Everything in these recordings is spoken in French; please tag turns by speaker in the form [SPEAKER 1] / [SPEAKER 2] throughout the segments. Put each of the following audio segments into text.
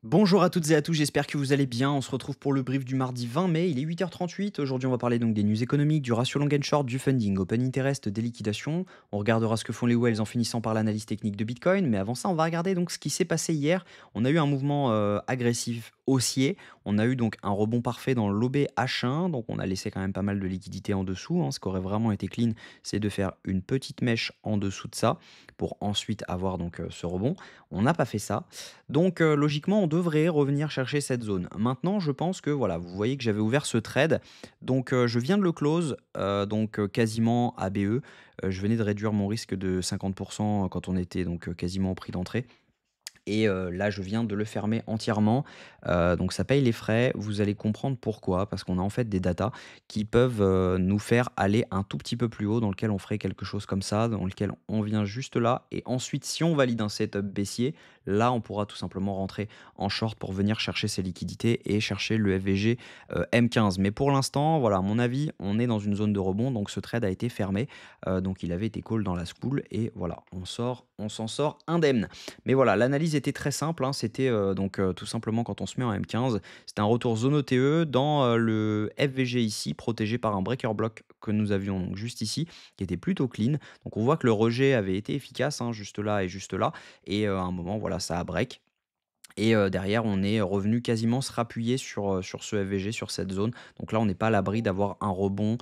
[SPEAKER 1] Bonjour à toutes et à tous, j'espère que vous allez bien. On se retrouve pour le brief du mardi 20 mai, il est 8h38. Aujourd'hui, on va parler donc des news économiques, du ratio long and short, du funding, open interest, des liquidations. On regardera ce que font les whales en finissant par l'analyse technique de Bitcoin. Mais avant ça, on va regarder donc ce qui s'est passé hier. On a eu un mouvement agressif haussier. On a eu donc un rebond parfait dans l'OBH1. Donc on a laissé quand même pas mal de liquidités en dessous, hein. Ce qui aurait vraiment été clean, c'est de faire une petite mèche en dessous de ça pour ensuite avoir donc ce rebond. On n'a pas fait ça. Donc logiquement, on devrait revenir chercher cette zone. Maintenant, je pense que voilà, vous voyez que j'avais ouvert ce trade, donc je viens de le close, quasiment ABE. Je venais de réduire mon risque de 50 quand on était donc quasiment au prix d'entrée. Et là, je viens de le fermer entièrement, donc ça paye les frais. Vous allez comprendre pourquoi, parce qu'on a en fait des datas qui peuvent, nous faire aller un tout petit peu plus haut, dans lequel on ferait quelque chose comme ça, dans lequel on vient juste là et ensuite si on valide un setup baissier, là, on pourra tout simplement rentrer en short pour venir chercher ces liquidités et chercher le FVG, M15. Mais pour l'instant, voilà, à mon avis, on est dans une zone de rebond, donc ce trade a été fermé, donc il avait été call dans la school et voilà, on s'en sort indemne. Mais voilà, l'analyse était très simple, hein, c'était, tout simplement quand on se met en M15, c'était un retour zone OTE dans, le FVG ici, protégé par un breaker block que nous avions donc juste ici, qui était plutôt clean. Donc on voit que le rejet avait été efficace, hein, juste là et juste là et à un moment, voilà, ça a break. Et derrière, on est revenu quasiment se rappuyer sur ce FVG, sur cette zone. Donc là, on n'est pas à l'abri d'avoir un rebond,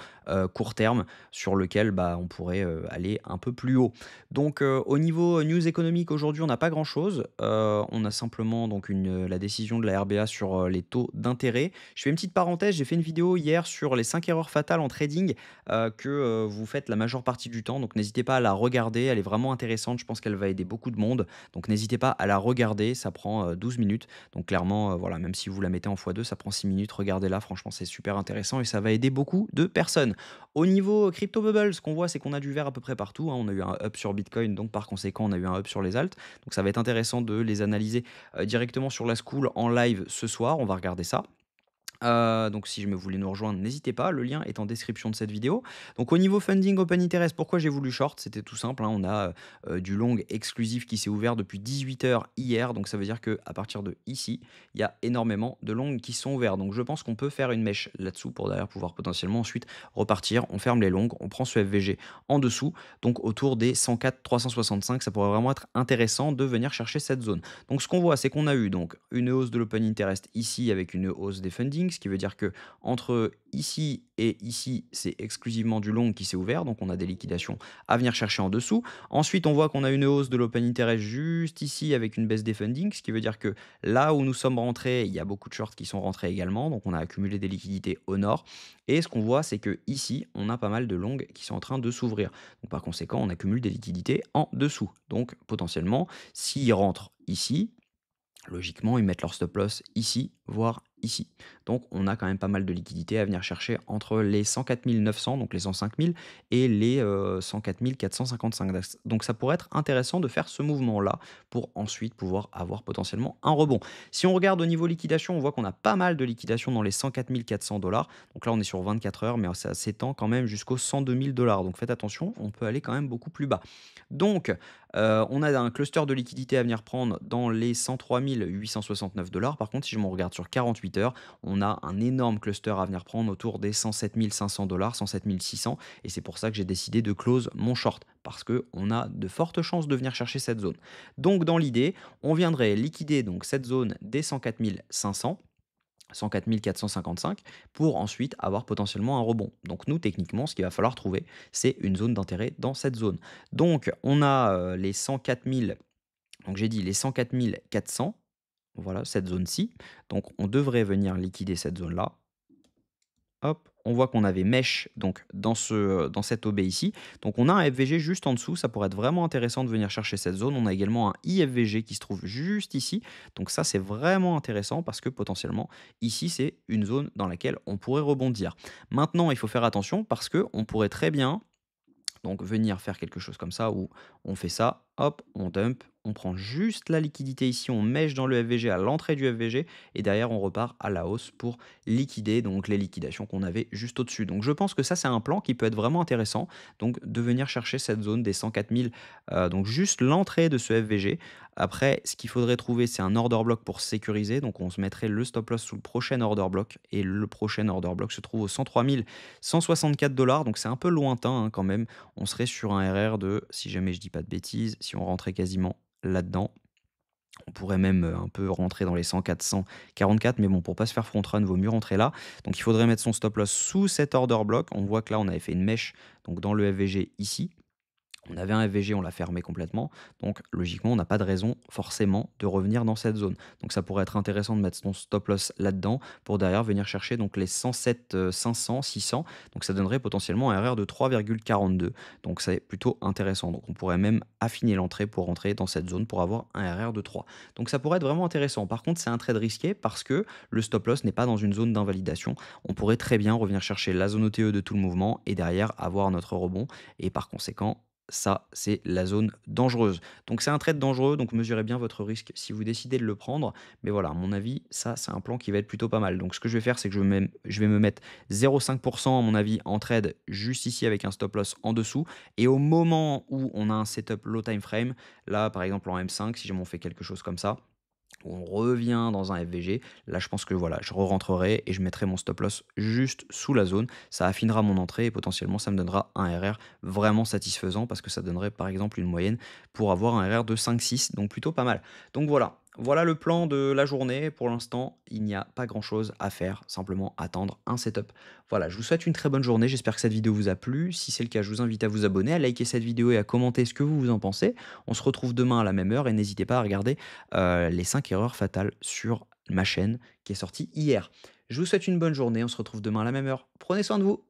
[SPEAKER 1] court terme sur lequel, bah, on pourrait, aller un peu plus haut. Donc au niveau news économique, aujourd'hui, on n'a pas grand-chose. On a simplement donc la décision de la RBA sur, les taux d'intérêt. Je fais une petite parenthèse, j'ai fait une vidéo hier sur les 5 erreurs fatales en trading, que, vous faites la majeure partie du temps. Donc n'hésitez pas à la regarder, elle est vraiment intéressante. Je pense qu'elle va aider beaucoup de monde. Donc n'hésitez pas à la regarder, ça prend 12 minutes. Donc clairement, voilà, même si vous la mettez en x2, ça prend 6 minutes. Regardez-la, franchement, c'est super intéressant et ça va aider beaucoup de personnes. Au niveau crypto bubble, ce qu'on voit, c'est qu'on a du vert à peu près partout, hein. On a eu un up sur Bitcoin, donc par conséquent, on a eu un up sur les alts. Donc ça va être intéressant de les analyser directement sur la school en live ce soir. On va regarder ça. Donc si je me voulez nous rejoindre, n'hésitez pas, le lien est en description de cette vidéo. Donc au niveau funding open interest, pourquoi j'ai voulu short? C'était tout simple, hein, on a, du long exclusif qui s'est ouvert depuis 18 h hier, donc ça veut dire que à partir de ici, il y a énormément de longs qui sont ouverts. Donc je pense qu'on peut faire une mèche là-dessous pour derrière pouvoir potentiellement ensuite repartir. On ferme les longs, on prend ce FVG en dessous, donc autour des 104-365, ça pourrait vraiment être intéressant de venir chercher cette zone. Donc ce qu'on voit, c'est qu'on a eu donc une hausse de l'open interest ici avec une hausse des fundings, ce qui veut dire que entre ici et ici, c'est exclusivement du long qui s'est ouvert, donc on a des liquidations à venir chercher en dessous. Ensuite, on voit qu'on a une hausse de l'open interest juste ici avec une baisse des fundings, ce qui veut dire que là où nous sommes rentrés, il y a beaucoup de shorts qui sont rentrés également, donc on a accumulé des liquidités au nord. Et ce qu'on voit, c'est que ici, on a pas mal de longues qui sont en train de s'ouvrir. Donc par conséquent, on accumule des liquidités en dessous. Donc potentiellement, s'ils rentrent ici, logiquement, ils mettent leur stop loss ici, voire ici. Donc, on a quand même pas mal de liquidités à venir chercher entre les 104 900, donc les 105 000, et les 104 455. Donc, ça pourrait être intéressant de faire ce mouvement-là pour ensuite pouvoir avoir potentiellement un rebond. Si on regarde au niveau liquidation, on voit qu'on a pas mal de liquidations dans les 104 400 dollars. Donc là, on est sur 24 heures, mais ça s'étend quand même jusqu'aux 102 000 dollars. Donc, faites attention, on peut aller quand même beaucoup plus bas. Donc, on a un cluster de liquidité à venir prendre dans les 103 869 dollars. Par contre, si je me regarde sur 48 heures, on a un énorme cluster à venir prendre autour des 107 500 dollars, 107 600. Et c'est pour ça que j'ai décidé de close mon short parce qu'on a de fortes chances de venir chercher cette zone. Donc, dans l'idée, on viendrait liquider donc cette zone des 104 500. 104 455 pour ensuite avoir potentiellement un rebond. Donc nous, techniquement, ce qu'il va falloir trouver, c'est une zone d'intérêt dans cette zone. Donc on a les 104 000, donc j'ai dit les 104 400, voilà, cette zone-ci. Donc on devrait venir liquider cette zone-là. Hop, on voit qu'on avait Mesh donc dans cette OB ici. Donc on a un FVG juste en dessous, ça pourrait être vraiment intéressant de venir chercher cette zone. On a également un IFVG qui se trouve juste ici. Donc ça c'est vraiment intéressant parce que potentiellement ici c'est une zone dans laquelle on pourrait rebondir. Maintenant il faut faire attention parce que on pourrait très bien donc venir faire quelque chose comme ça où on fait ça hop, on dump, on prend juste la liquidité ici, on mèche dans le FVG à l'entrée du FVG et derrière on repart à la hausse pour liquider donc les liquidations qu'on avait juste au-dessus. Donc je pense que ça c'est un plan qui peut être vraiment intéressant, donc de venir chercher cette zone des 104 000, donc juste l'entrée de ce FVG. Après, ce qu'il faudrait trouver, c'est un order block pour sécuriser. Donc, on se mettrait le stop loss sous le prochain order block. Et le prochain order block se trouve au 103 164 $. Donc, c'est un peu lointain hein, quand même. On serait sur un RR de, si jamais je dis pas de bêtises, si on rentrait quasiment là-dedans, on pourrait même un peu rentrer dans les 104, 144. Mais bon, pour pas se faire front run, vaut mieux rentrer là. Donc, il faudrait mettre son stop loss sous cet order block. On voit que là, on avait fait une mèche donc dans le FVG ici. On avait un FVG, on l'a fermé complètement. Donc, logiquement, on n'a pas de raison forcément de revenir dans cette zone. Donc, ça pourrait être intéressant de mettre son stop loss là-dedans pour derrière venir chercher donc les 107 500, 600. Donc, ça donnerait potentiellement un RR de 3,42. Donc, c'est plutôt intéressant. Donc, on pourrait même affiner l'entrée pour rentrer dans cette zone pour avoir un RR de 3. Donc, ça pourrait être vraiment intéressant. Par contre, c'est un trade risqué parce que le stop loss n'est pas dans une zone d'invalidation. On pourrait très bien revenir chercher la zone OTE de tout le mouvement et derrière avoir notre rebond. Et par conséquent, ça, c'est la zone dangereuse. Donc c'est un trade dangereux, donc mesurez bien votre risque si vous décidez de le prendre. Mais voilà, à mon avis, ça, c'est un plan qui va être plutôt pas mal. Donc ce que je vais faire, c'est que je vais me mettre 0,5% à mon avis en trade juste ici avec un stop loss en dessous. Et au moment où on a un setup low time frame, là par exemple en M5, si jamais on fait quelque chose comme ça, on revient dans un FVG. Là, je pense que voilà, je re-rentrerai et je mettrai mon stop loss juste sous la zone. Ça affinera mon entrée et potentiellement, ça me donnera un RR vraiment satisfaisant parce que ça donnerait par exemple une moyenne pour avoir un RR de 5-6, donc plutôt pas mal. Donc voilà, voilà le plan de la journée. Pour l'instant, il n'y a pas grand-chose à faire, simplement attendre un setup. Voilà, je vous souhaite une très bonne journée. J'espère que cette vidéo vous a plu. Si c'est le cas, je vous invite à vous abonner, à liker cette vidéo et à commenter ce que vous en pensez. On se retrouve demain à la même heure et n'hésitez pas à regarder les 5 erreurs fatales sur ma chaîne qui est sortie hier. Je vous souhaite une bonne journée, on se retrouve demain à la même heure. Prenez soin de vous.